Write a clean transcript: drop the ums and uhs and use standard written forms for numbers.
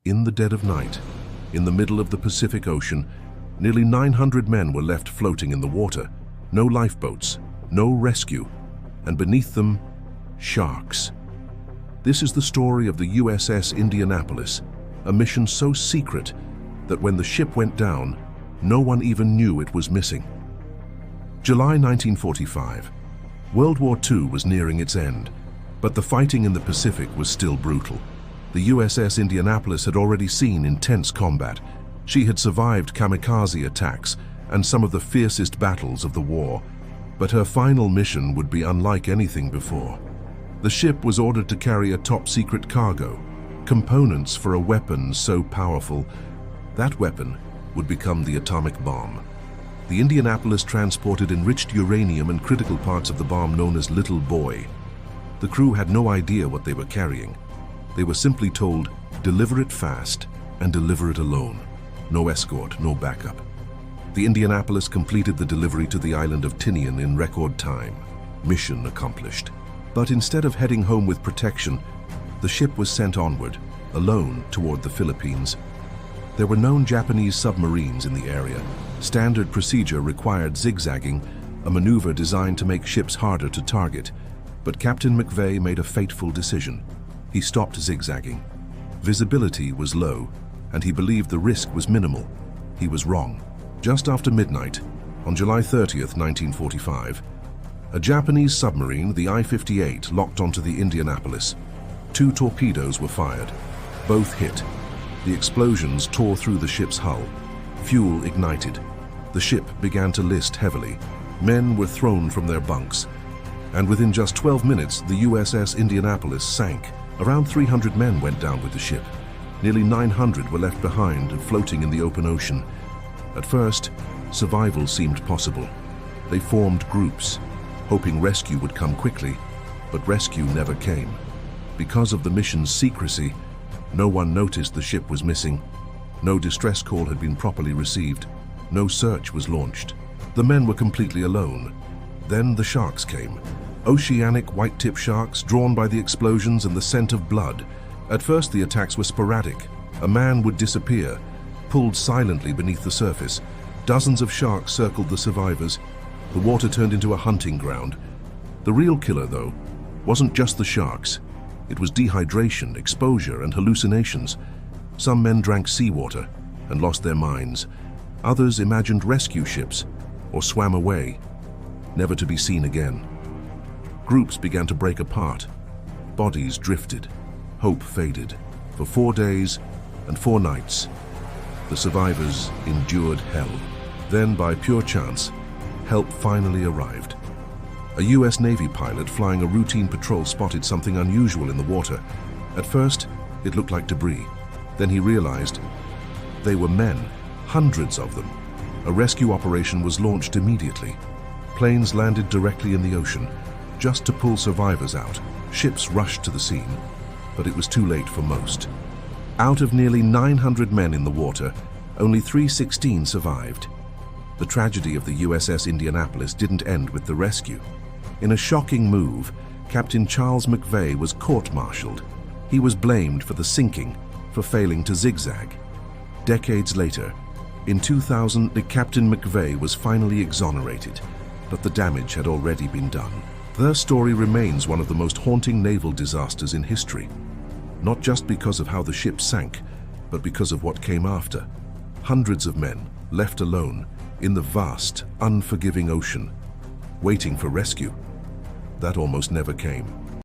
In the dead of night, in the middle of the Pacific Ocean, nearly 900 men were left floating in the water. No lifeboats, no rescue, and beneath them, sharks. This is the story of the USS Indianapolis, a mission so secret that when the ship went down, no one even knew it was missing. July 1945. World War II was nearing its end, but the fighting in the Pacific was still brutal. The USS Indianapolis had already seen intense combat. She had survived kamikaze attacks and some of the fiercest battles of the war, but her final mission would be unlike anything before. The ship was ordered to carry a top-secret cargo, components for a weapon so powerful. That weapon would become the atomic bomb. The Indianapolis transported enriched uranium and critical parts of the bomb known as Little Boy. The crew had no idea what they were carrying. They were simply told, deliver it fast and deliver it alone. No escort, no backup. The Indianapolis completed the delivery to the island of Tinian in record time. Mission accomplished. But instead of heading home with protection, the ship was sent onward, alone toward the Philippines. There were known Japanese submarines in the area. Standard procedure required zigzagging, a maneuver designed to make ships harder to target. But Captain McVeigh made a fateful decision. He stopped zigzagging. Visibility was low, and he believed the risk was minimal. He was wrong. Just after midnight, on July 30th, 1945, a Japanese submarine, the I-58, locked onto the Indianapolis. 2 torpedoes were fired. Both hit. The explosions tore through the ship's hull. Fuel ignited. The ship began to list heavily. Men were thrown from their bunks. And within just 12 minutes, the USS Indianapolis sank. Around 300 men went down with the ship. Nearly 900 were left behind and floating in the open ocean. At first, survival seemed possible. They formed groups, hoping rescue would come quickly, but rescue never came. Because of the mission's secrecy, no one noticed the ship was missing. No distress call had been properly received. No search was launched. The men were completely alone. Then the sharks came. Oceanic white-tip sharks drawn by the explosions and the scent of blood. At first the attacks were sporadic. A man would disappear, pulled silently beneath the surface. Dozens of sharks circled the survivors. The water turned into a hunting ground. The real killer, though, wasn't just the sharks. It was dehydration, exposure, and hallucinations. Some men drank seawater and lost their minds. Others imagined rescue ships or swam away, never to be seen again. Groups began to break apart. Bodies drifted. Hope faded. For 4 days and 4 nights, the survivors endured hell. Then, by pure chance, help finally arrived. A US Navy pilot flying a routine patrol spotted something unusual in the water. At first, it looked like debris. Then he realized they were men, hundreds of them. A rescue operation was launched immediately. Planes landed directly in the ocean, just to pull survivors out. Ships rushed to the scene, but it was too late for most. Out of nearly 900 men in the water, only 316 survived. The tragedy of the USS Indianapolis didn't end with the rescue. In a shocking move, Captain Charles McVeigh was court-martialed. He was blamed for the sinking, for failing to zigzag. Decades later, in 2000, Captain McVeigh was finally exonerated, but the damage had already been done. Their story remains one of the most haunting naval disasters in history, not just because of how the ship sank, but because of what came after. Hundreds of men left alone in the vast, unforgiving ocean, waiting for rescue. That almost never came.